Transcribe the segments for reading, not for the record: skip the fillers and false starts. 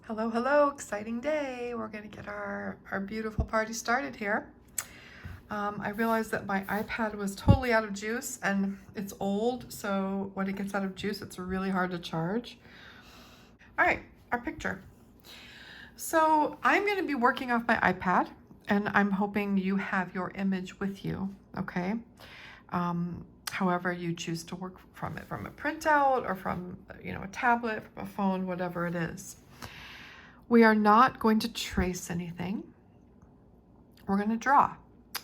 Hello, hello, exciting day. We're gonna get our beautiful party started here. I realized that my iPad was totally out of juice and it's old, so when it gets out of juice, it's really hard to charge. All right, our picture. So I'm gonna be working off my iPad and I'm hoping you have your image with you, okay? However you choose to work from it, from a printout or from, a tablet, from a phone, whatever it is. We are not going to trace anything. We're going to draw,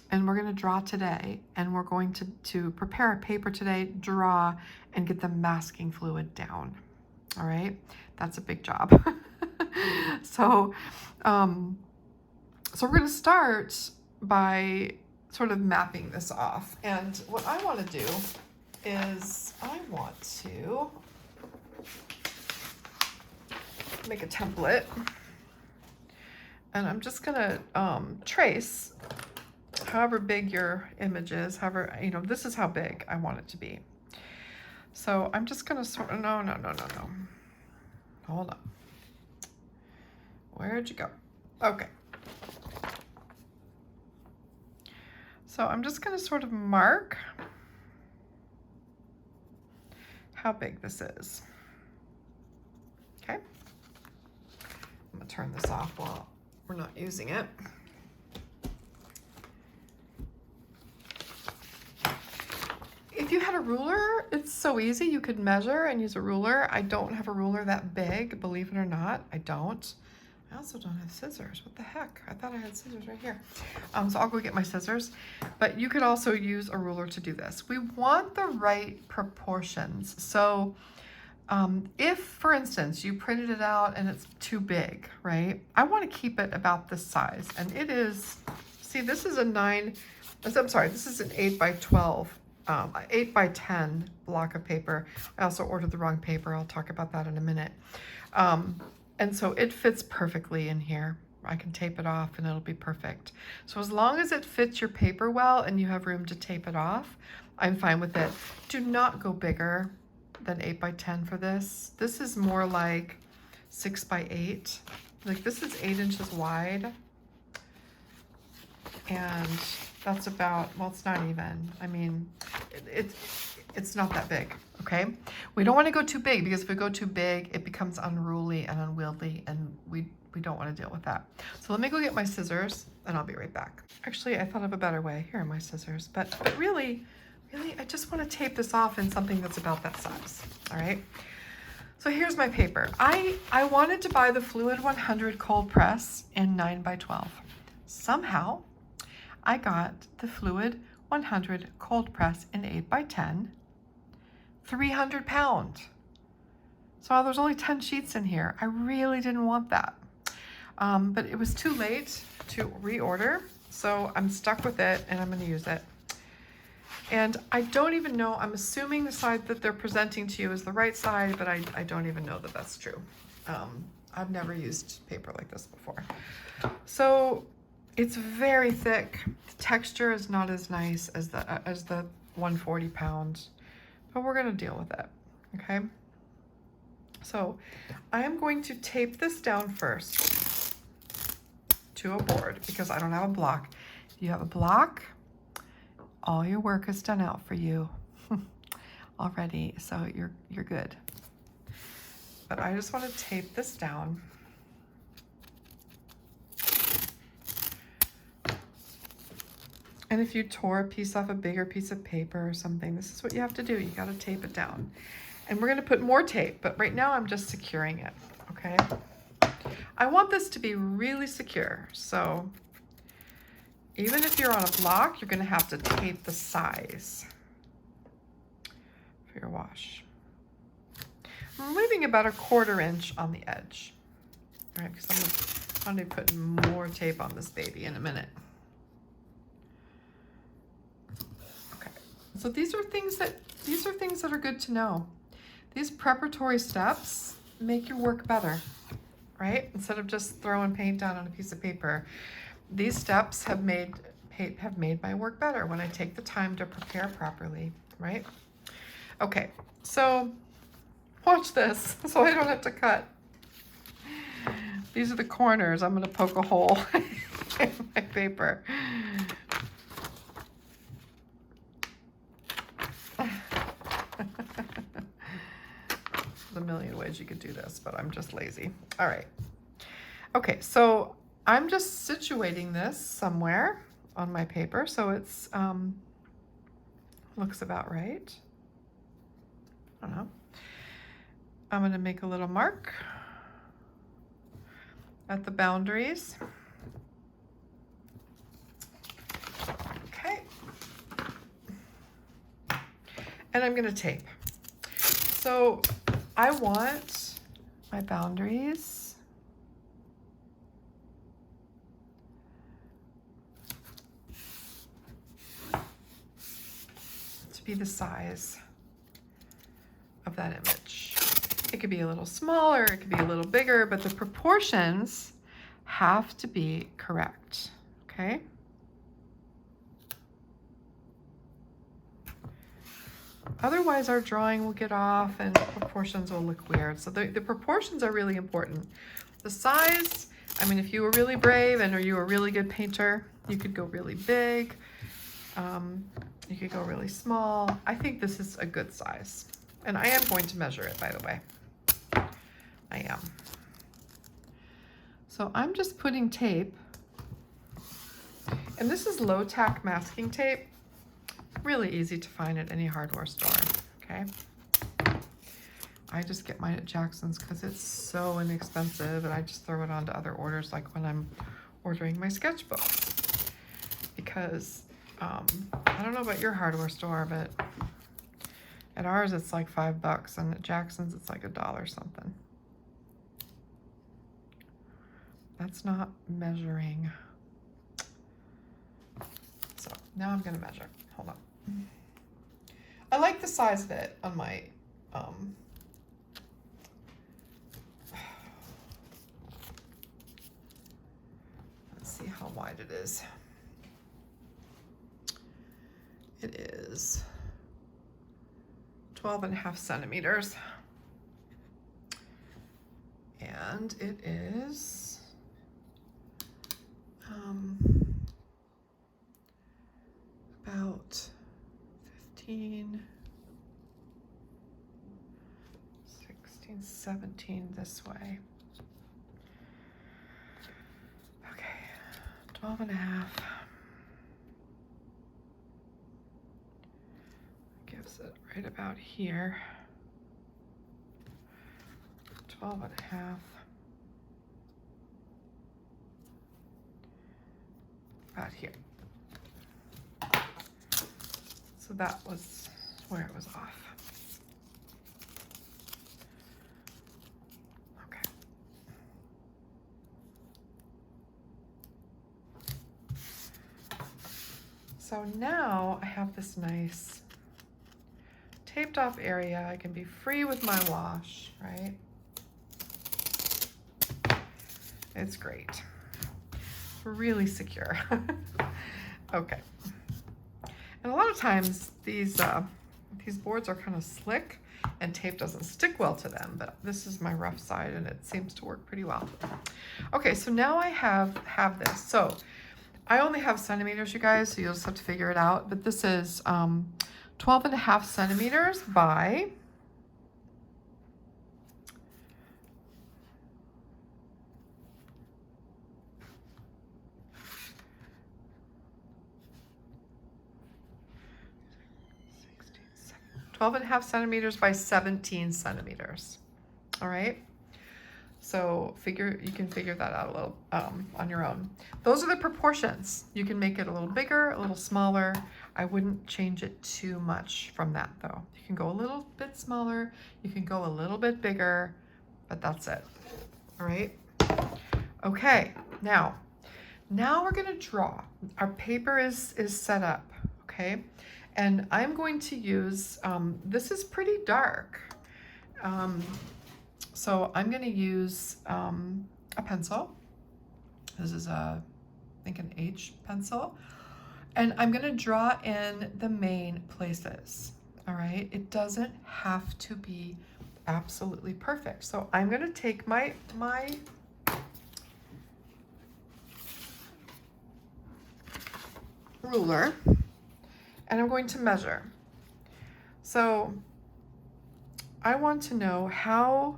and we're going to draw today, and we're going to prepare a paper today, draw, and get the masking fluid down. All right, that's a big job. So we're going to start by sort of mapping this off. And what I want to do is I want to make a template, and I'm just gonna trace however big your image is, however, this is how big I want it to be. So I'm just gonna sort of, no. Hold on. Where'd you go? Okay. So I'm just gonna sort of mark how big this is. Okay. I'm gonna turn this off while we're not using it. If you had a ruler, it's so easy. You could measure and use a ruler. I don't have a ruler that big, believe it or not. I don't. I also don't have scissors. What the heck? I thought I had scissors right here. So I'll go get my scissors. But you could also use a ruler to do this. We want the right proportions. So if, for instance, you printed it out and it's too big, right? I want to keep it about this size. And it is, see, this is a 9, I'm sorry, this is an 8 by 12. 8 by 10 block of paper. I also ordered the wrong paper. I'll talk about that in a minute. And so it fits perfectly in here. I can tape it off and it'll be perfect. So as long as it fits your paper well and you have room to tape it off, I'm fine with it. Do not go bigger than 8 by 10 for this. This is more like 6 by 8. Like this is 8 inches wide. And that's about, well, it's not even. I mean, it's not that big, okay? We don't want to go too big because if we go too big, it becomes unruly and unwieldy, and we don't want to deal with that. So let me go get my scissors and I'll be right back. Actually, I thought of a better way. Here are my scissors, but really, I just want to tape this off in something that's about that size, all right? So here's my paper. I wanted to buy the Fluid 100 cold press in 9 by 12. Somehow, I got the Fluid 100 cold press in 8 by 10, 300 pound. So there's only 10 sheets in here. I really didn't want that. But it was too late to reorder, so I'm stuck with it and I'm gonna use it. And I don't even know, I'm assuming the side that they're presenting to you is the right side, but I don't even know that that's true. I've never used paper like this before. So it's very thick. The texture is not as nice as the 140 pound, but we're gonna deal with it, okay? So I am going to tape this down first to a board because I don't have a block. If you have a block, all your work is done out for you already, so you're good. But I just want to tape this down. And if you tore a piece off a bigger piece of paper or something, this is what you have to do. You got to tape it down. And we're going to put more tape, but right now I'm just securing it, okay? I want this to be really secure, so even if you're on a block, you're going to have to tape the size for your wash. I'm leaving about a 1/4 inch on the edge, all right? Because I'm going to be putting more tape on this baby in a minute. Okay, so these are things that are good to know. These preparatory steps make your work better, right? Instead of just throwing paint down on a piece of paper. These steps have made my work better when I take the time to prepare properly, right? Okay, so watch this so I don't have to cut. These are the corners. I'm going to poke a hole in my paper. There's a million ways you could do this, but I'm just lazy. All right. Okay, so I'm just situating this somewhere on my paper so it's looks about right. I don't know. I'm going to make a little mark at the boundaries. Okay. And I'm going to tape. So I want my boundaries to be the size of that image. It could be a little smaller, it could be a little bigger, but the proportions have to be correct, okay? Otherwise our drawing will get off and proportions will look weird. So the proportions are really important. The size, I mean, if you were really brave and or you were a really good painter, you could go really big. You could go really small. I think this is a good size. And I am going to measure it, by the way. I am. So I'm just putting tape, and this is low tack masking tape. Really easy to find at any hardware store, okay? I just get mine at Jackson's because it's so inexpensive, and I just throw it onto other orders like when I'm ordering my sketchbooks. Because, I don't know about your hardware store, but at ours it's like $5, and at Jackson's it's like $1 something. That's not measuring. So now I'm gonna measure. Hold on. I like the size of it on my let's see how wide it is. It is 12.5 centimeters. And it is about 15, 16, 17 this way. Okay, 12.5. Gives it right about here. 12.5. About here. So that was where it was off. Okay. So now I have this nice taped off area. I can be free with my wash, right? It's great. Really secure. Okay. And a lot of times these boards are kind of slick and tape doesn't stick well to them, but this is my rough side and it seems to work pretty well. Okay, so now I have this. So I only have centimeters, you guys, so you'll just have to figure it out. But this is 12.5 centimeters by 12.5 centimeters by 17 centimeters. All right. So you can figure that out a little on your own. Those are the proportions. You can make it a little bigger, a little smaller. I wouldn't change it too much from that though. You can go a little bit smaller, you can go a little bit bigger, but that's it. All right. Okay, now we're gonna draw. Our paper is set up, okay? And I'm going to use, this is pretty dark. So I'm gonna use a pencil. This is I think an H pencil. And I'm gonna draw in the main places, all right? It doesn't have to be absolutely perfect. So I'm gonna take my ruler and I'm going to measure. So I want to know how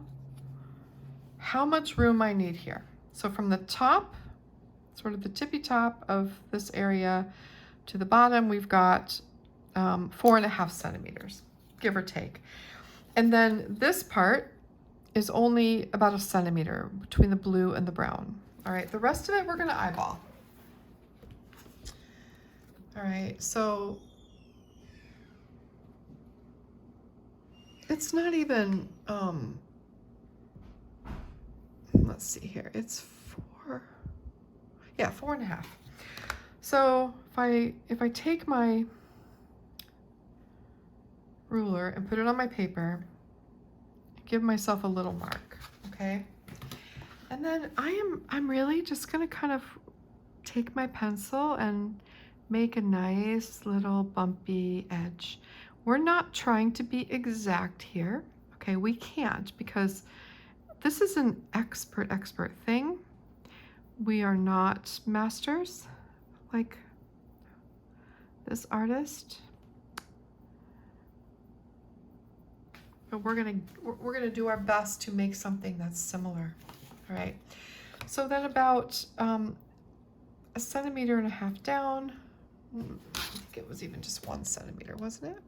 much room I need here. So from the top, sort of the tippy top of this area to the bottom, we've got 4.5 centimeters, give or take. And then this part is only about 1 centimeter between the blue and the brown. All right, the rest of it we're gonna eyeball. All right, so it's not even, let's see here, it's 4.5. So if I take my ruler and put it on my paper, give myself a little mark, okay? And then I'm really just gonna kind of take my pencil and make a nice little bumpy edge. We're not trying to be exact here, okay? We can't, because this is an expert thing. We are not masters like this artist. But we're gonna do our best to make something that's similar. All right. So then about 1.5 centimeters down. I think it was even just 1 centimeter, wasn't it?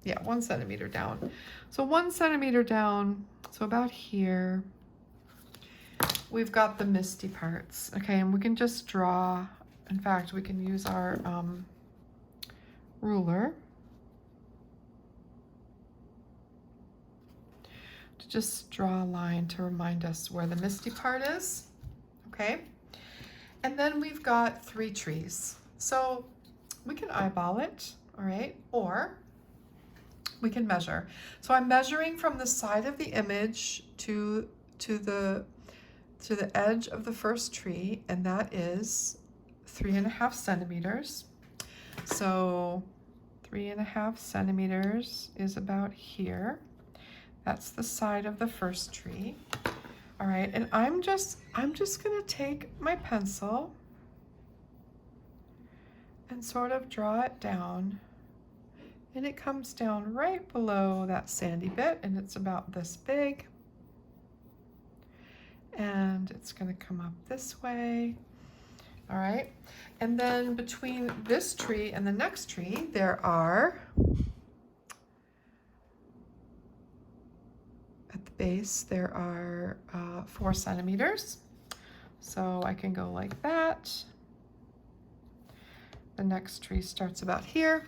Yeah, 1 centimeter down. So 1 centimeter down. So about here, we've got the misty parts. Okay, and we can just draw. In fact, we can use our ruler to just draw a line to remind us where the misty part is. Okay, and then we've got 3 trees. So we can eyeball it, all right, or we can measure. So I'm measuring from the side of the image to the edge of the first tree, and that is 3.5 centimeters. So 3.5 centimeters is about here. That's the side of the first tree. All right, and I'm just gonna take my pencil and sort of draw it down, and it comes down right below that sandy bit, and it's about this big. And it's gonna come up this way. All right, and then between this tree and the next tree, there are, at the base, there are 4 centimeters. So I can go like that. The next tree starts about here.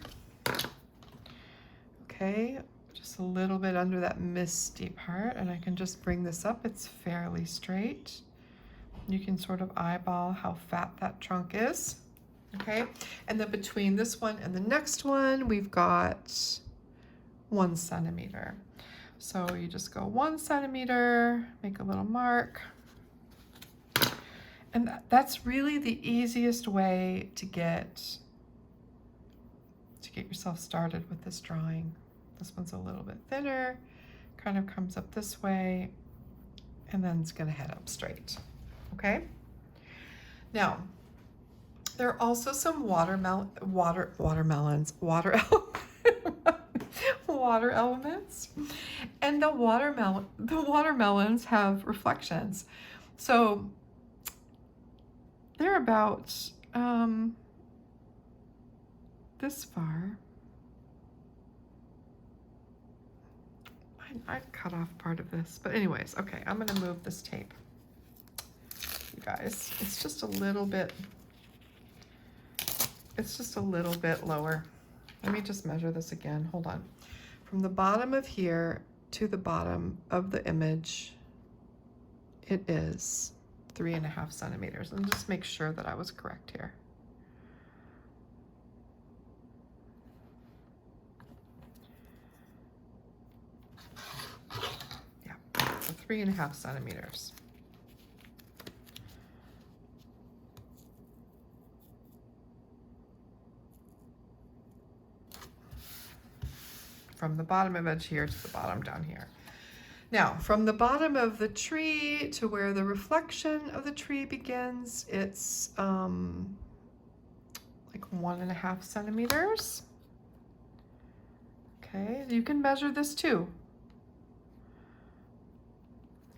Okay, just a little bit under that misty part, and I can just bring this up. It's fairly straight. You can sort of eyeball how fat that trunk is. Okay, and then between this one and the next one, we've got 1 centimeter. So you just go 1 centimeter, make a little mark. And that's really the easiest way to get yourself started with this drawing. This one's a little bit thinner, kind of comes up this way, and then it's gonna head up straight, okay? Now, there are also some water elements, and the watermelons have reflections. So they're about this far. I'd cut off part of this, but anyways, okay, I'm gonna move this tape. You guys, it's just a little bit lower. Let me just measure this again, hold on. From the bottom of here to the bottom of the image, it is 3.5 centimeters. And just make sure that I was correct here. Yeah, so 3.5 centimeters. From the bottom of edge here to the bottom down here. Now, from the bottom of the tree to where the reflection of the tree begins, it's like like 1.5 centimeters. Okay, you can measure this too.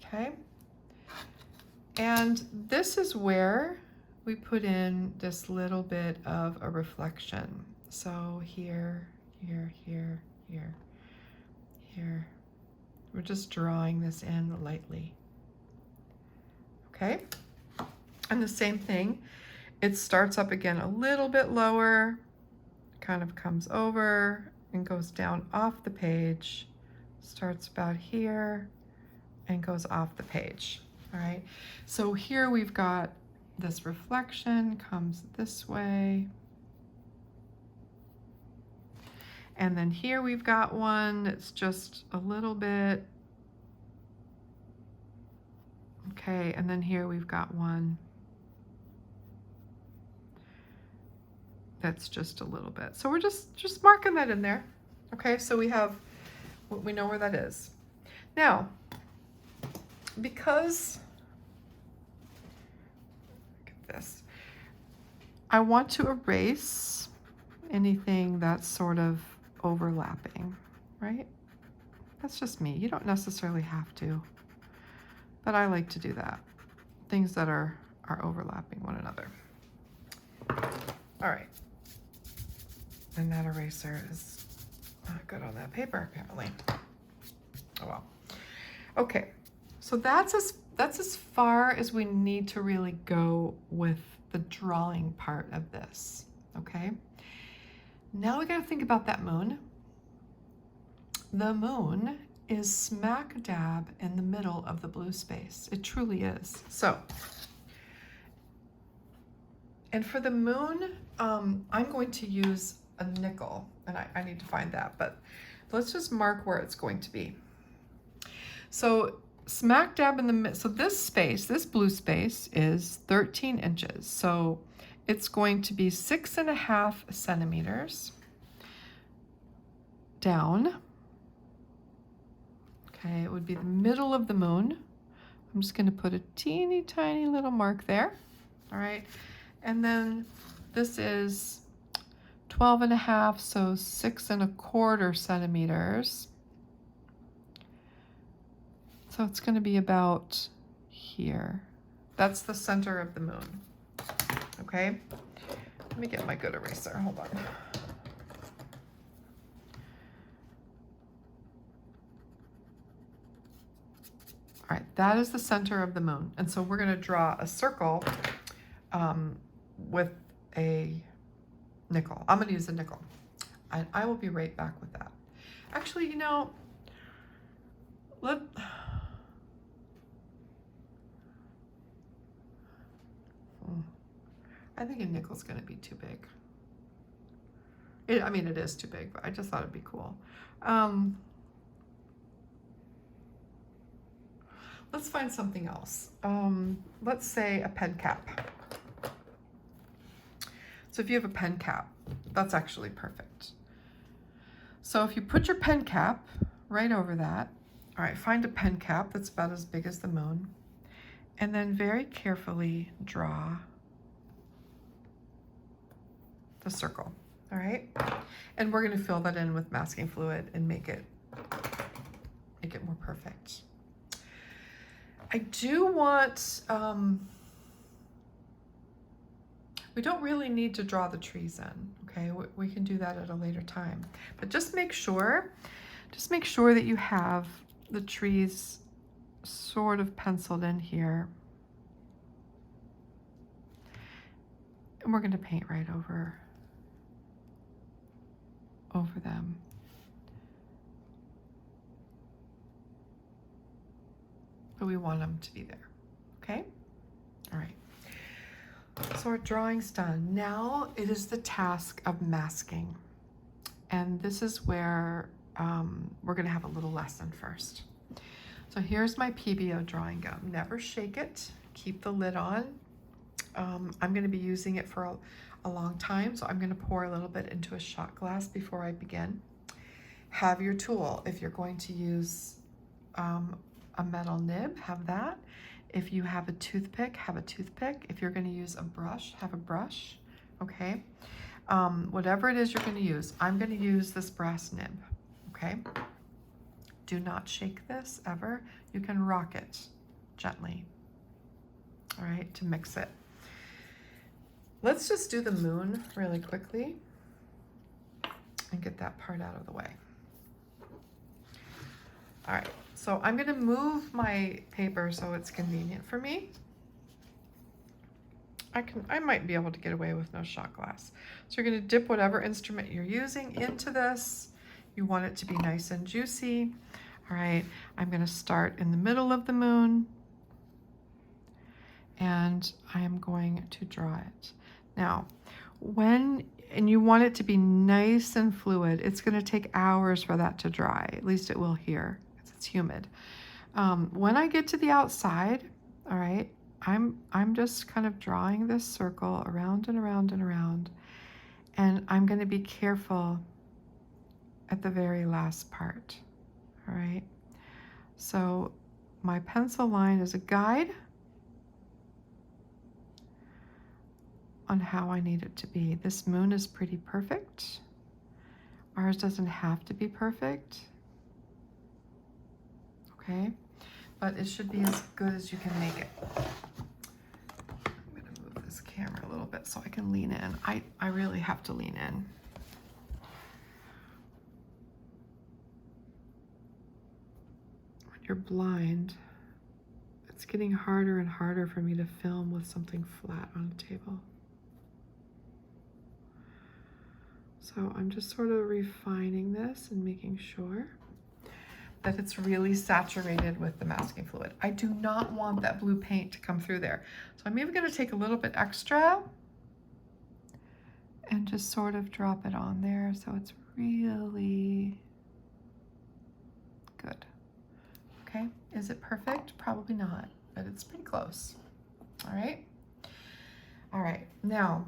Okay, and this is where we put in this little bit of a reflection. So here, here, here, here, here. We're just drawing this in lightly. Okay, and the same thing, it starts up again a little bit lower, kind of comes over and goes down off the page, starts about here and goes off the page. All right, so here we've got this reflection comes this way. And then here we've got one that's just a little bit. Okay, and then here we've got one that's just a little bit. So we're just marking that in there. Okay, so we know where that is. Now, because, look at this, I want to erase anything that's sort of overlapping, right? That's just me. You don't necessarily have to, but I like to do that. Things that are overlapping one another. All right. And that eraser is not good on that paper, apparently. Oh well. Okay, so that's as far as we need to really go with the drawing part of this, okay? Now we gotta think about that moon. The moon is smack dab in the middle of the blue space. It truly is. So, and for the moon, I'm going to use a nickel, and I need to find that, but let's just mark where it's going to be. So smack dab in the middle, so this space, this blue space is 13 inches. So it's going to be 6.5 centimeters down. Okay, it would be the middle of the moon. I'm just going to put a teeny tiny little mark there. All right, and then this is 12.5, so 6.25 centimeters. So it's going to be about here. That's the center of the moon. Okay, let me get my good eraser. Hold on. All right, that is the center of the moon. And so we're going to draw a circle with a nickel. I'm going to use a nickel. And I will be right back with that. Actually, you know, I think a nickel's going to be too big. I mean, it is too big, but I just thought it'd be cool. Let's find something else. Let's say a pen cap. So if you have a pen cap, that's actually perfect. So if you put your pen cap right over that, all right, find a pen cap that's about as big as the moon, and then very carefully draw the circle, all right? And we're gonna fill that in with masking fluid and make it more perfect. I do want, we don't really need to draw the trees in, okay? We can do that at a later time. But just make sure that you have the trees sort of penciled in here. And we're gonna paint right over them. But we want them to be there, okay? All right. So our drawing's done. Now it is the task of masking. And this is where we're gonna have a little lesson first. So here's my PBO drawing gum. Never shake it, keep the lid on. I'm gonna be using it for a long time, so I'm gonna pour a little bit into a shot glass before I begin. Have your tool. If you're going to use a metal nib, have that. If you have a toothpick, have a toothpick. If you're going to use a brush, have a brush, okay? whatever it is you're going to use. I'm going to use this brass nib, okay? Do not shake this ever. You can rock it gently, all right, to mix it. Let's just do the moon really quickly and get that part out of the way. All right, so I'm going to move my paper so it's convenient for me. I might be able to get away with no shot glass. So you're going to dip whatever instrument you're using into this. You want it to be nice and juicy. All right, I'm going to start in the middle of the moon, and I am going to draw it. Now, and you want it to be nice and fluid. It's going to take hours for that to dry. At least it will here, because it's humid. When I get to the outside, all right, I'm just kind of drawing this circle around and around and around, and I'm going to be careful at the very last part. All right, so my pencil line is a guide on how I need it to be. This moon is pretty perfect. Ours doesn't have to be perfect, okay? But it should be as good as you can make it. I'm gonna move this camera a little bit so I can lean in. I really have to lean in. When you're blind, it's getting harder and harder for me to film with something flat on a table. So I'm just sort of refining this and making sure that it's really saturated with the masking fluid. I do not want that blue paint to come through there. So I'm even going to take a little bit extra and just sort of drop it on there so it's really good. Okay, is it perfect? Probably not, but it's pretty close. All right. All right, now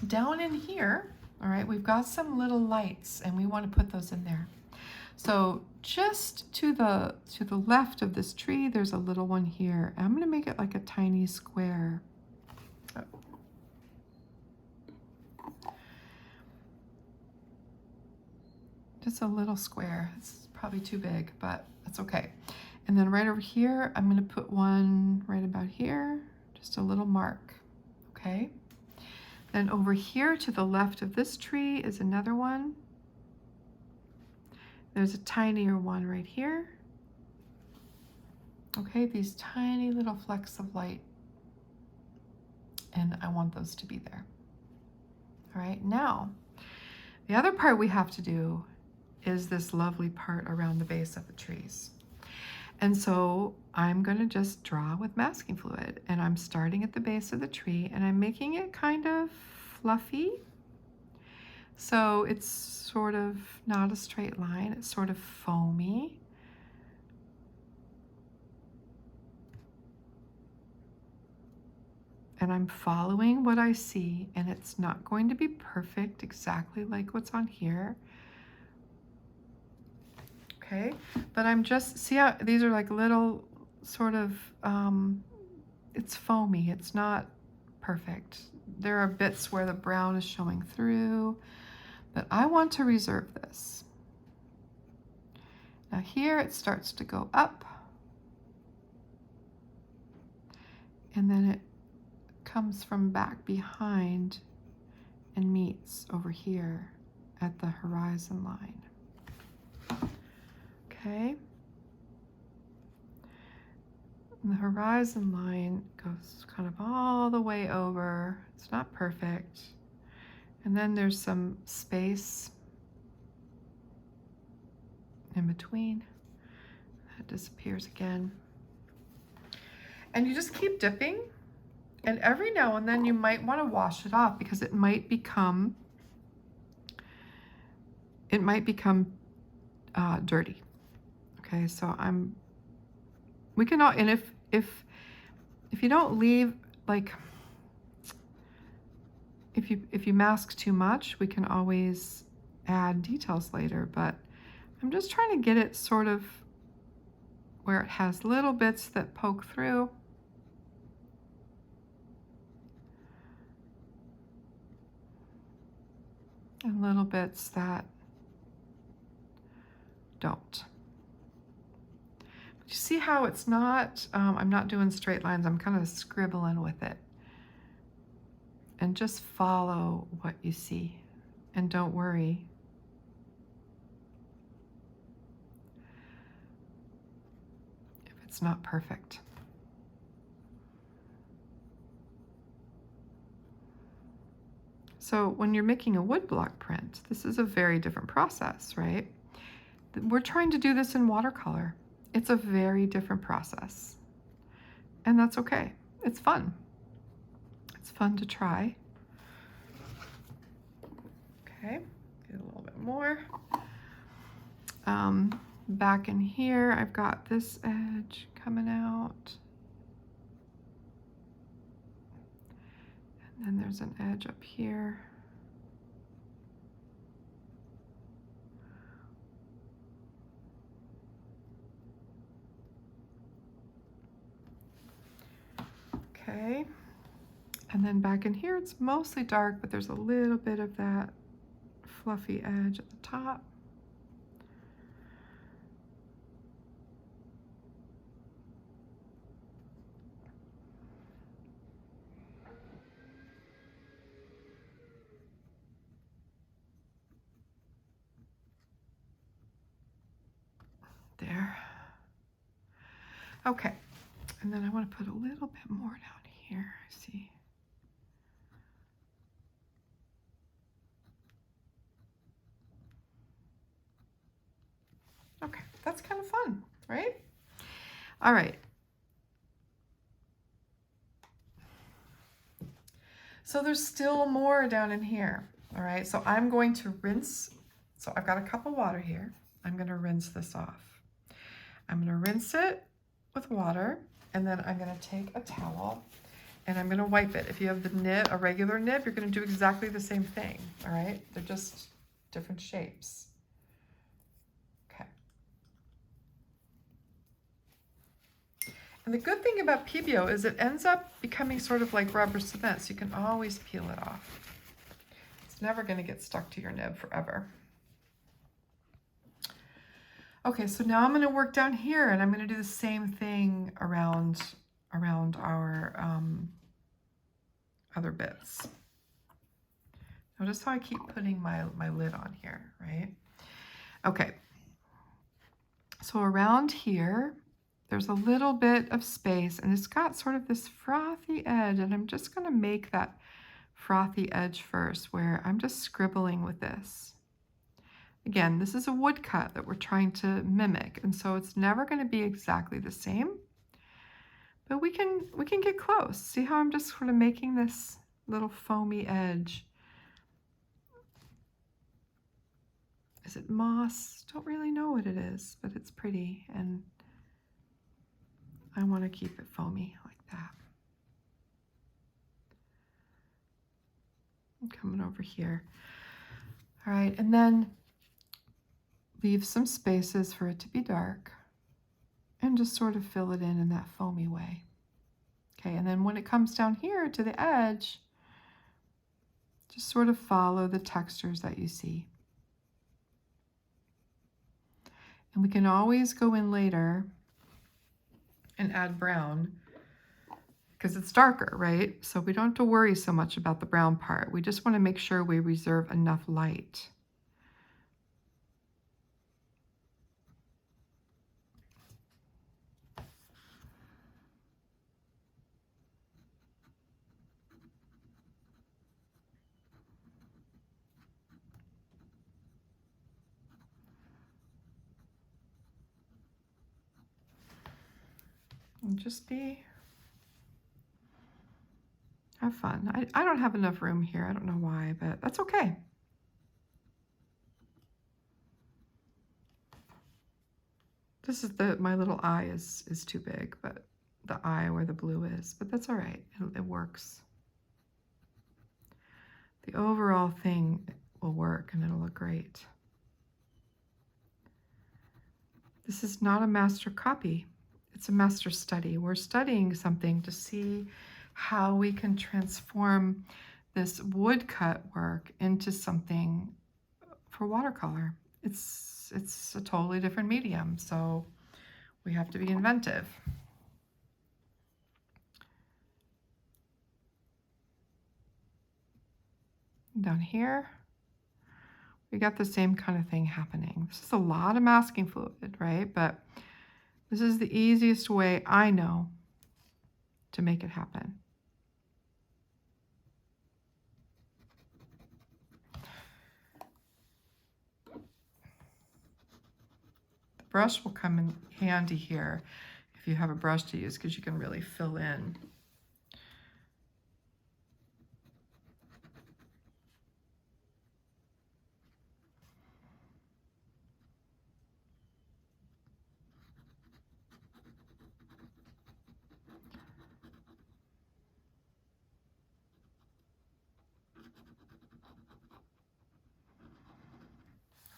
down in here, all right, we've got some little lights and we want to put those in there. So just to the left of this tree, there's a little one here. I'm going to make it like a tiny square. Oh. Just a little square. It's probably too big, but that's okay. And then right over here, I'm going to put one right about here, just a little mark, okay? Then over here to the left of this tree is another one. There's a tinier one right here. Okay, these tiny little flecks of light. And I want those to be there. All right, now, the other part we have to do is this lovely part around the base of the trees. And so I'm going to just draw with masking fluid, and I'm starting at the base of the tree and I'm making it kind of fluffy. So it's sort of not a straight line, it's sort of foamy. And I'm following what I see, and it's not going to be perfect exactly like what's on here. Okay, but I'm just, see how these are like little sort of, it's foamy, it's not perfect. There are bits where the brown is showing through, but I want to reserve this. Now here it starts to go up, and then it comes from back behind and meets over here at the horizon line. Okay, and the horizon line goes kind of all the way over. It's not perfect. And then there's some space in between. That disappears again. And you just keep dipping. And every now and then you might want to wash it off because it might become dirty. Okay, so we can all, and if you don't leave, like, if you mask too much, we can always add details later, but I'm just trying to get it sort of where it has little bits that poke through. and little bits that don't. You see how it's not, I'm not doing straight lines, I'm kind of scribbling with it. And just follow what you see. And don't worry. If it's not perfect. So when you're making a woodblock print, this is a very different process, right? We're trying to do this in watercolor. It's a very different process. And that's okay. It's fun. It's fun to try. Okay, get a little bit more. Back in here, I've got this edge coming out. And then there's an edge up here. Okay, and then back in here, it's mostly dark, but there's a little bit of that fluffy edge at the top. There. Okay, and then I want to put a little bit more down here. See. Okay, that's kind of fun, right? All right. So there's still more down in here, all right? So I'm going to rinse. So I've got a cup of water here. I'm going to rinse this off. I'm going to rinse it with water, and then I'm going to take a towel and I'm going to wipe it. If you have the nib, a regular nib, you're going to do exactly the same thing, all right? They're just different shapes. Okay. And the good thing about PBO is it ends up becoming sort of like rubber cement, so you can always peel it off. It's never going to get stuck to your nib forever. Okay, so now I'm going to work down here, and I'm going to do the same thing around our other bits. Notice how I keep putting my lid on here, right? Okay, so around here, there's a little bit of space, and it's got sort of this frothy edge, and I'm just going to make that frothy edge first, where I'm just scribbling with this. Again, this is a woodcut that we're trying to mimic, and so it's never going to be exactly the same, but we can get close. See how I'm just sort of making this little foamy edge. Is it moss? Don't really know what it is, but it's pretty, and I want to keep it foamy like that. I'm coming over here. All right, and then leave some spaces for it to be dark and just sort of fill it in that foamy way. Okay, and then when it comes down here to the edge, just sort of follow the textures that you see. And we can always go in later and add brown because it's darker, right? So we don't have to worry so much about the brown part. We just want to make sure we reserve enough light. And just have fun. I don't have enough room here. I don't know why, but that's okay. This is my little eye is too big, but the eye where the blue is, but that's all right. It works. The overall thing will work and it'll look great. This is not a master copy. It's a master study. We're studying something to see how we can transform this woodcut work into something for watercolor. It's a totally different medium, so we have to be inventive. Down here, we got the same kind of thing happening. This is a lot of masking fluid, right? But this is the easiest way I know to make it happen. The brush will come in handy here if you have a brush to use, because you can really fill in.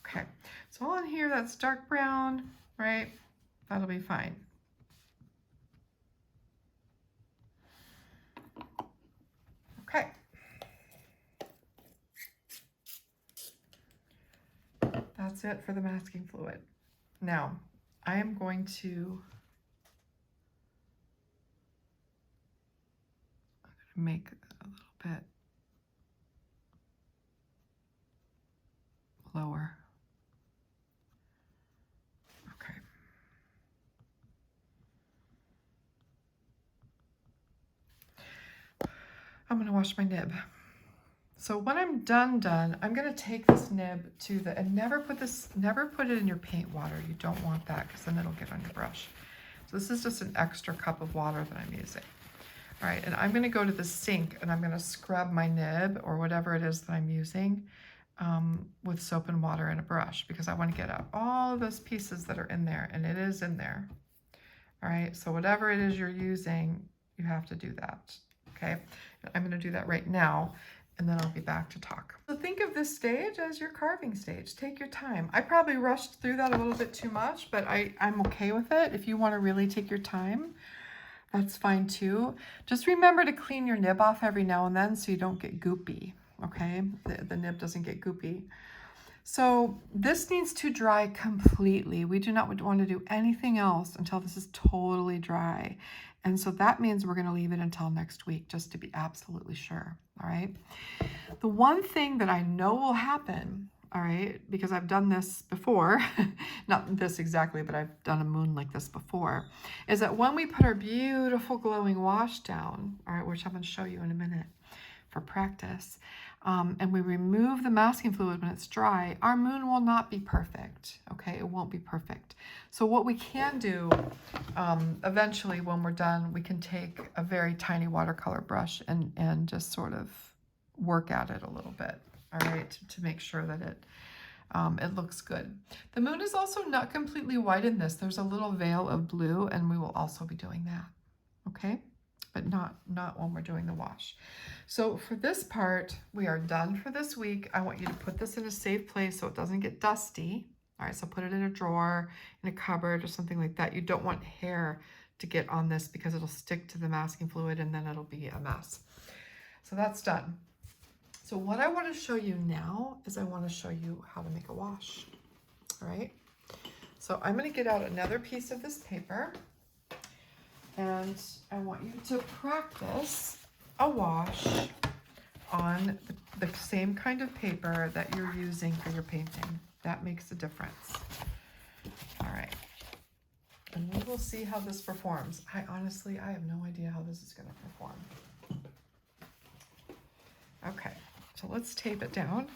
Okay, so all in here that's dark brown, right? That'll be fine. Okay. That's it for the masking fluid. Now, I am going to make a little bit lower. Okay. I'm going to wash my nib. So when I'm done, I'm going to take this nib to the, and never put it in your paint water. You don't want that because then it'll get on your brush. So this is just an extra cup of water that I'm using. All right, and I'm going to go to the sink and I'm going to scrub my nib or whatever it is that I'm using with soap and water and a brush, because I want to get out all of those pieces that are in there, and it is in there. All right, so whatever it is you're using, you have to do that. Okay, I'm going to do that right now, and then I'll be back to talk. So think of this stage as your carving stage. Take your time. I probably rushed through that a little bit too much, but I'm okay with it. If you want to really take your time, that's fine too. Just remember to clean your nib off every now and then so you don't get goopy, okay? The nib doesn't get goopy. So this needs to dry completely. We do not want to do anything else until this is totally dry. And so that means we're going to leave it until next week just to be absolutely sure, all right? The one thing that I know will happen, all right, because I've done this before, not this exactly, but I've done a moon like this before, is that when we put our beautiful glowing wash down, all right, which I'm going to show you in a minute for practice, and we remove the masking fluid when it's dry, our moon will not be perfect, okay? It won't be perfect. So what we can do, eventually when we're done, we can take a very tiny watercolor brush and just sort of work at it a little bit, all right, to make sure that it looks good. The moon is also not completely white in this. There's a little veil of blue, and we will also be doing that, okay? But not when we're doing the wash. So for this part, we are done for this week. I want you to put this in a safe place so it doesn't get dusty. All right, so put it in a drawer, in a cupboard or something like that. You don't want hair to get on this because it'll stick to the masking fluid and then it'll be a mess. So that's done. So what I want to show you now is I want to show you how to make a wash. All right, so I'm going to get out another piece of this paper. And I want you to practice a wash on the same kind of paper that you're using for your painting. That makes a difference. All right. And we will see how this performs. I have no idea how this is going to perform. Okay, so let's tape it down.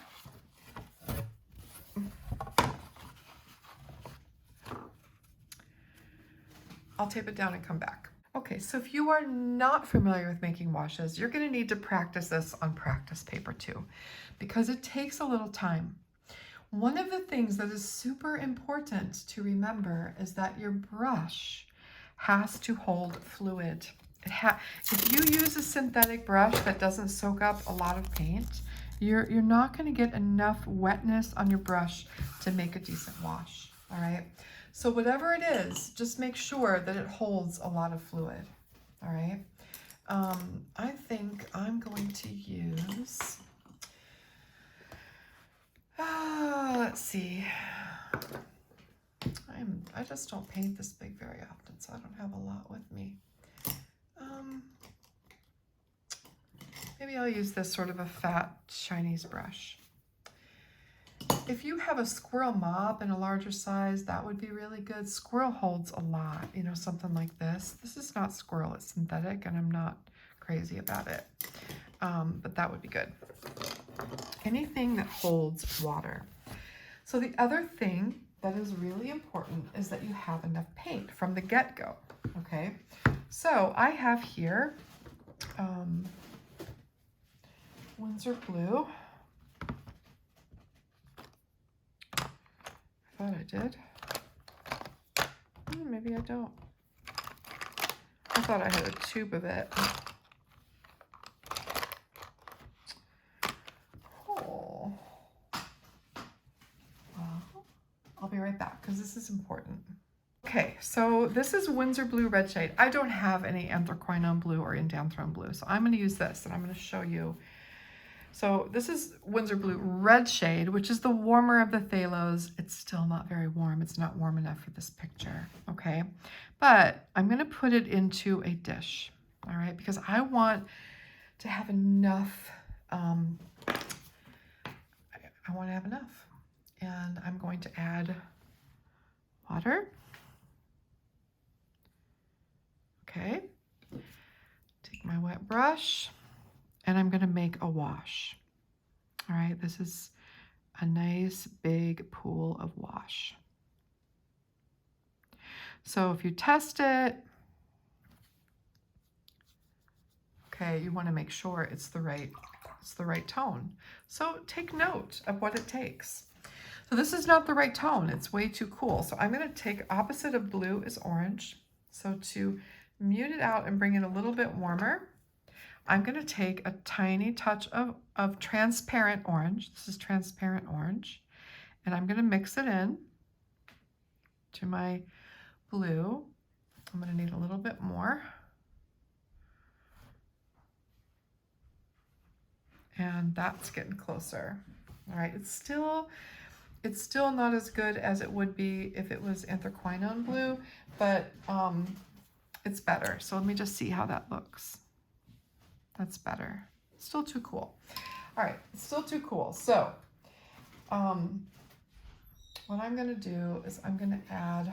I'll tape it down and come back. Okay, so if you are not familiar with making washes, you're going to need to practice this on practice paper too, because it takes a little time. One of the things that is super important to remember is that your brush has to hold fluid. If you use a synthetic brush that doesn't soak up a lot of paint, you're not going to get enough wetness on your brush to make a decent wash, all right? So whatever it is, just make sure that it holds a lot of fluid, all right? I think I'm going to use Let's see. I just don't paint this big very often, so I don't have a lot with me. Maybe I'll use this sort of a fat Chinese brush. If you have a squirrel mop in a larger size, that would be really good. Squirrel holds a lot, you know, something like this. This is not squirrel, it's synthetic, and I'm not crazy about it. But that would be good. Anything that holds water. So the other thing that is really important is that you have enough paint from the get-go, okay? So I have here Winsor Blue. I thought I did. Maybe I don't. I thought I had a tube of it. Oh. Well, I'll be right back because this is important. Okay, so this is Winsor Blue Red Shade. I don't have any anthraquinone blue or indanthrone blue, so I'm going to use this, and I'm going to show you. So this is Winsor Blue Red Shade, which is the warmer of the phthalos. It's still not very warm. It's not warm enough for this picture, okay? But I'm going to put it into a dish, all right? Because I want to have enough, I want to have enough. And I'm going to add water. Okay. Take my wet brush. And I'm going to make a wash. All right, this is a nice big pool of wash. So if you test it, okay, you want to make sure it's the right tone. So take note of what it takes. So this is not the right tone. It's way too cool. So I'm going to take opposite of blue is orange. So to mute it out and bring it a little bit warmer, I'm going to take a tiny touch of transparent orange. This is transparent orange. And I'm going to mix it in to my blue. I'm going to need a little bit more. And that's getting closer. All right, it's still not as good as it would be if it was anthraquinone blue, but it's better. So let me just see how that looks. That's better. Still too cool. All right, it's still too cool. So what I'm going to do is I'm going to add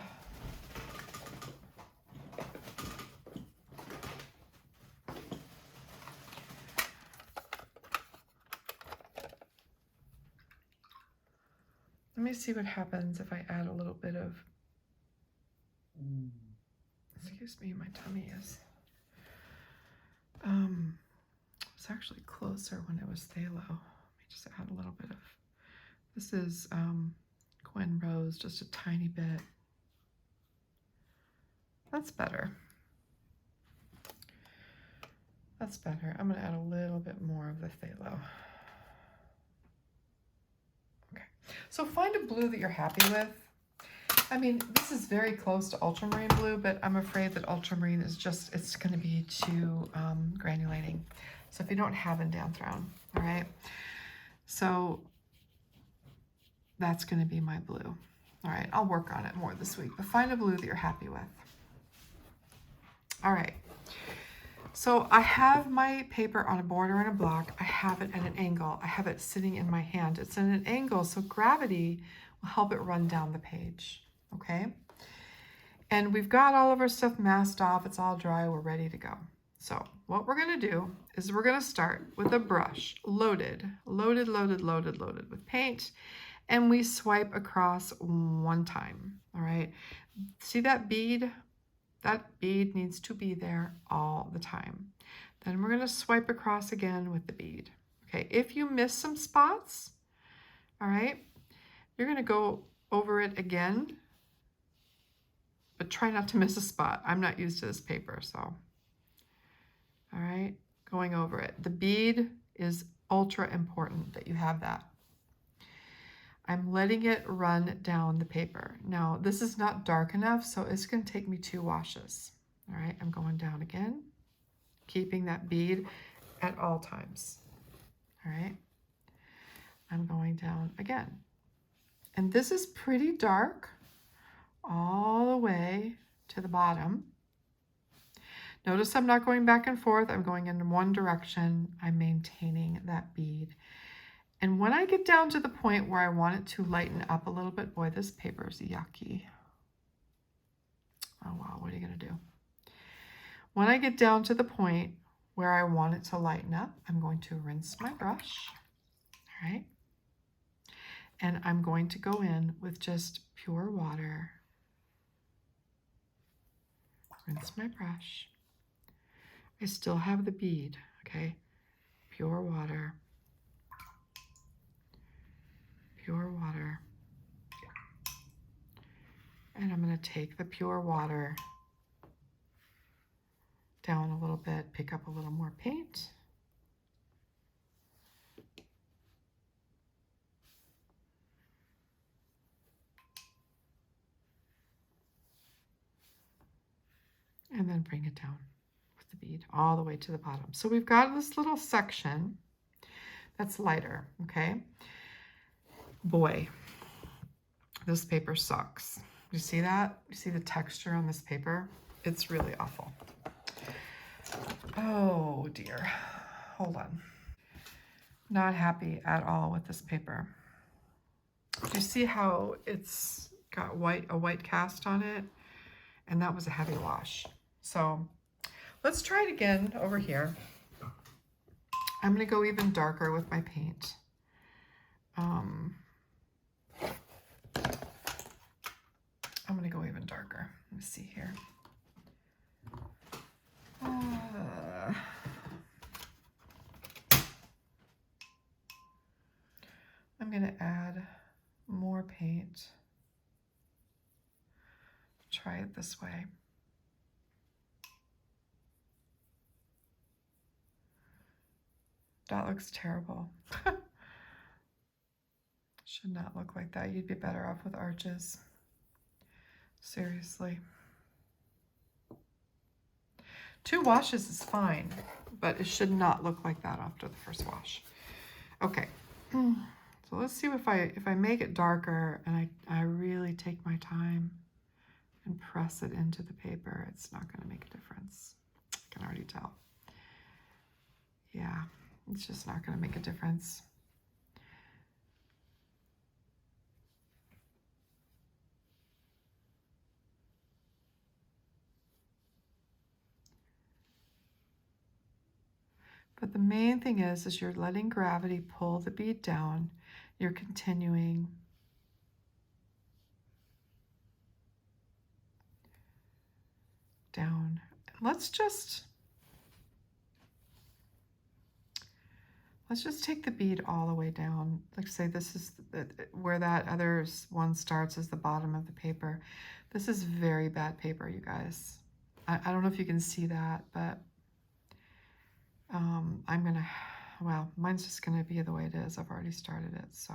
let me see what happens if I add a little bit of, excuse me, my tummy is, it's actually closer when it was phthalo. Let me just add a little bit of, this is Gwen Rose, just a tiny bit. That's better. That's better. I'm going to add a little bit more of the phthalo. Okay, so find a blue that you're happy with. I mean, this is very close to ultramarine blue, but I'm afraid that ultramarine is just, it's going to be too granulating. So if you don't have indanthrone, all right? So that's going to be my blue. All right, I'll work on it more this week, but find a blue that you're happy with. All right. So I have my paper on a board or in a block. I have it at an angle. I have it sitting in my hand. It's at an angle, so gravity will help it run down the page, okay? And we've got all of our stuff masked off. It's all dry. We're ready to go. So what we're going to do is we're going to start with a brush loaded with paint, and we swipe across one time, all right? See that bead? That bead needs to be there all the time. Then we're going to swipe across again with the bead. Okay, if you miss some spots, all right, you're going to go over it again, but try not to miss a spot. I'm not used to this paper, so. All right, going over it. The bead is ultra important that you have that. I'm letting it run down the paper. Now, this is not dark enough, so it's going to take me 2 washes. All right, I'm going down again, keeping that bead at all times. All right, I'm going down again. And this is pretty dark all the way to the bottom. Notice I'm not going back and forth. I'm going in one direction. I'm maintaining that bead. And when I get down to the point where I want it to lighten up a little bit, boy, this paper is yucky. Oh, wow, what are you going to do? When I get down to the point where I want it to lighten up, I'm going to rinse my brush, all right? And I'm going to go in with just pure water. Rinse my brush. I still have the bead, okay? Pure water. Pure water. And I'm going to take the pure water down a little bit, pick up a little more paint. And then bring it down with the bead all the way to the bottom. So we've got this little section that's lighter, okay? Boy, this paper sucks. You see that? You see the texture on this paper? It's really awful. Oh dear. Hold on. Not happy at all with this paper. Do you see how it's got a white cast on it? And that was a heavy wash. So let's try it again over here. I'm going to go even darker with my paint. I'm going to go even darker. Let me see here. I'm going to add more paint. Try it this way. That looks terrible. Should not look like that. You'd be better off with arches. Seriously. 2 washes is fine, but it should not look like that after the first wash. Okay. So let's see if I make it darker and I really take my time and press it into the paper, it's not going to make a difference. I can already tell. Yeah, it's just not going to make a difference. But the main thing is you're letting gravity pull the bead down. You're continuing. Down. Let's just take the bead all the way down. Like say this is where that other one starts is the bottom of the paper. This is very bad paper, you guys. I don't know if you can see that, but I'm gonna, well, mine's just gonna be the way it is. I've already started it, so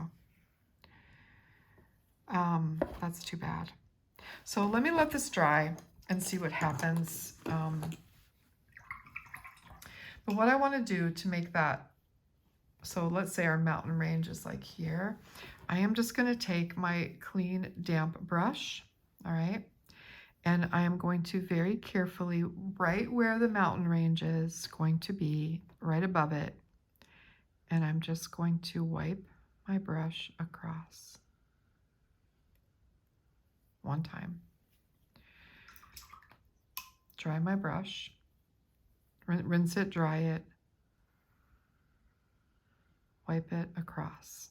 that's too bad. So let me let this dry and see what happens. But what I want to do to make that, so let's say our mountain range is like here. I am just going to take my clean, damp brush, all right? And I am going to very carefully, right where the mountain range is going to be, right above it, and I'm just going to wipe my brush across one time. Dry my brush, rinse it, dry it, wipe it across.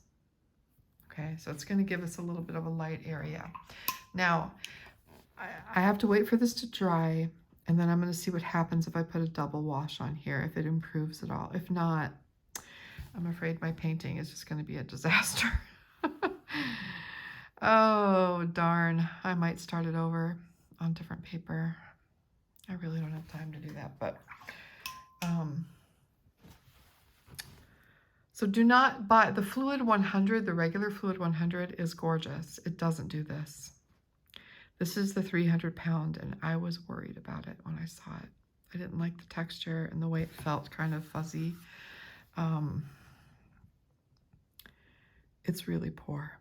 Okay, so it's going to give us a little bit of a light area. Now, I have to wait for this to dry, and then I'm going to see what happens if I put a double wash on here, if it improves at all. If not, I'm afraid my painting is just going to be a disaster. Oh, darn. I might start it over on different paper. I really don't have time to do that, but so do not buy the Fluid 100. The regular Fluid 100 is gorgeous. It doesn't do this. This is the 300 pound, and I was worried about it when I saw it. I didn't like the texture and the way it felt kind of fuzzy. It's really poor.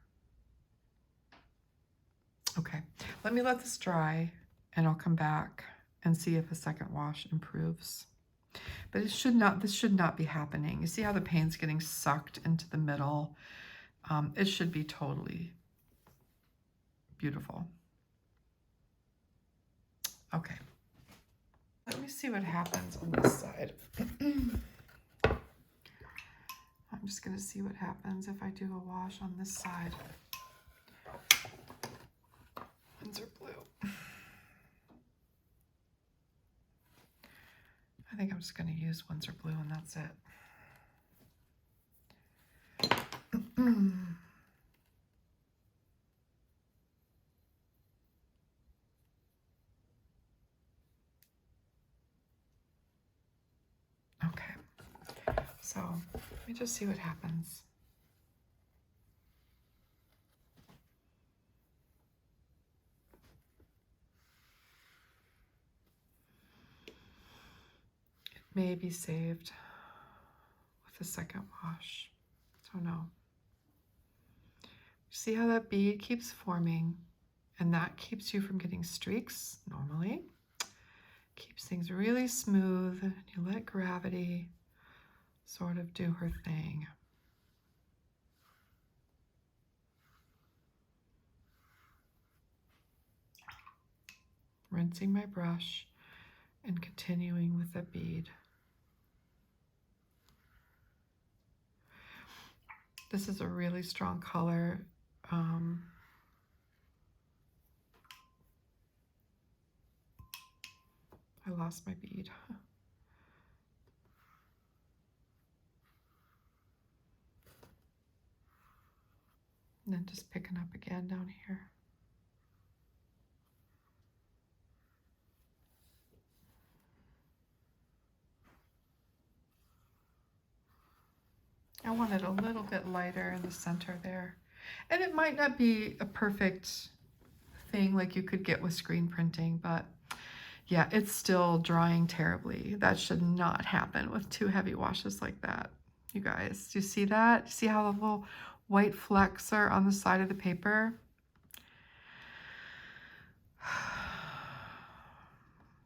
Okay, let me let this dry and I'll come back and see if a second wash improves. But this should not be happening. You see how the paint's getting sucked into the middle? It should be totally beautiful. Okay. Let me see what happens on this side. I'm just going to see what happens if I do a wash on this side. Windsor blue. I think I'm just going to use Windsor blue and that's it. Okay, so let me just see what happens. It may be saved with a second wash. Don't know. See how that bead keeps forming, and that keeps you from getting streaks normally. Keeps things really smooth, and you let gravity sort of do her thing. Rinsing my brush and continuing with the bead. This is a really strong color. I lost my bead. And then just picking up again down here. I want it a little bit lighter in the center there. And it might not be a perfect thing like you could get with screen printing, but yeah, it's still drying terribly. That should not happen with two heavy washes like that. You guys, do you see that? See how the little white flecks are on the side of the paper?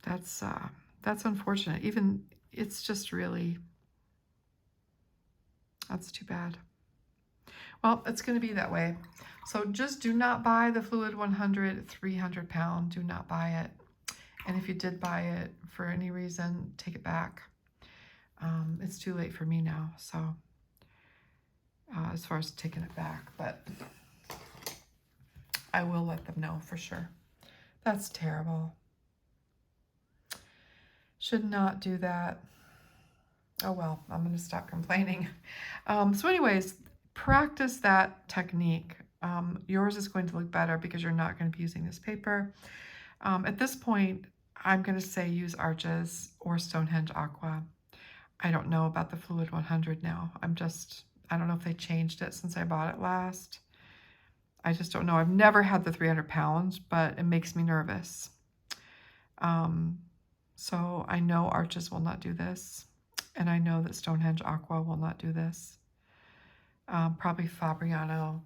That's unfortunate. Even, it's just really, that's too bad. Well, it's going to be that way. So just do not buy the Fluid 100 300 pound. Do not buy it. And if you did buy it for any reason, take it back. It's too late for me now. So as far as taking it back, but I will let them know for sure. That's terrible. Should not do that. Oh well, I'm going to stop complaining. So anyways, practice that technique. Yours is going to look better because you're not going to be using this paper. At this point, I'm going to say use Arches or Stonehenge Aqua. I don't know about the Fluid 100 now. I don't know if they changed it since I bought it last. I just don't know. I've never had the 300 pounds, but it makes me nervous. So I know Arches will not do this. And I know that Stonehenge Aqua will not do this. Probably Fabriano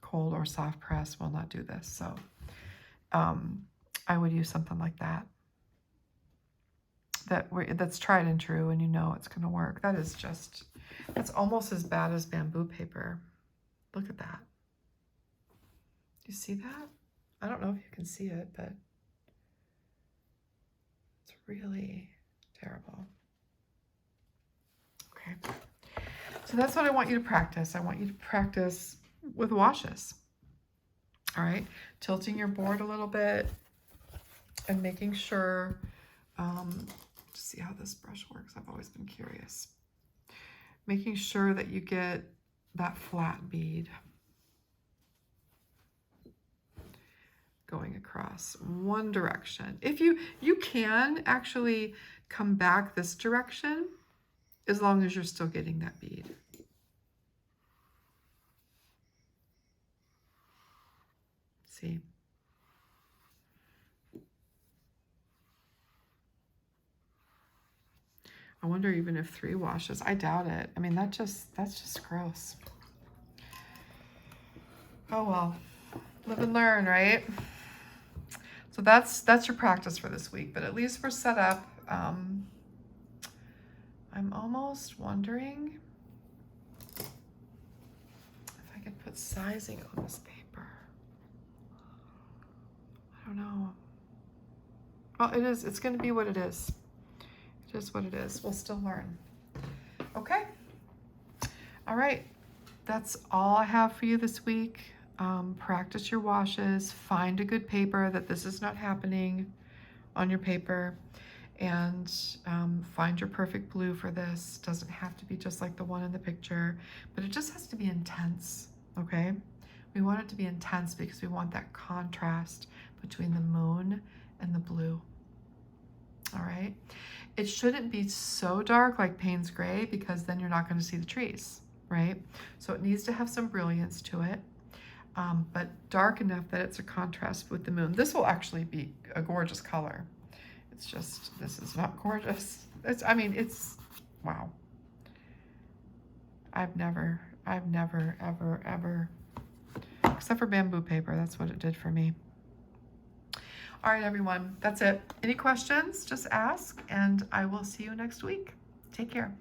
cold or soft press will not do this. So I would use something like that. That's tried and true, and you know it's going to work. That's almost as bad as bamboo paper. Look at that. You see that? I don't know if you can see it, but it's really terrible. Okay. So that's what I want you to practice. I want you to practice with washes. All right. Tilting your board a little bit and making sure, to see how this brush works. I've always been curious. Making sure that you get that flat bead going across one direction. If you can actually come back this direction as long as you're still getting that bead. See? I wonder even if 3 washes. I doubt it. I mean, that's just gross. Oh well, live and learn, right? So that's your practice for this week, but at least we're set up. I'm almost wondering if I could put sizing on this paper. I don't know. Well, it's going to be what it is. It is what it is. We'll still learn. Okay. All right. That's all I have for you this week. Practice your washes. Find a good paper that this is not happening on your paper. And find your perfect blue for this. Doesn't have to be just like the one in the picture, but it just has to be intense, okay? We want it to be intense because we want that contrast between the moon and the blue, all right? It shouldn't be so dark like Payne's Gray because then you're not going to see the trees, right? So it needs to have some brilliance to it, but dark enough that it's a contrast with the moon. This will actually be a gorgeous color. It's just, this is not gorgeous. I mean, it's, wow. I've never, ever, except for bamboo paper, that's what it did for me. All right, everyone, that's it. Any questions, just ask, and I will see you next week. Take care.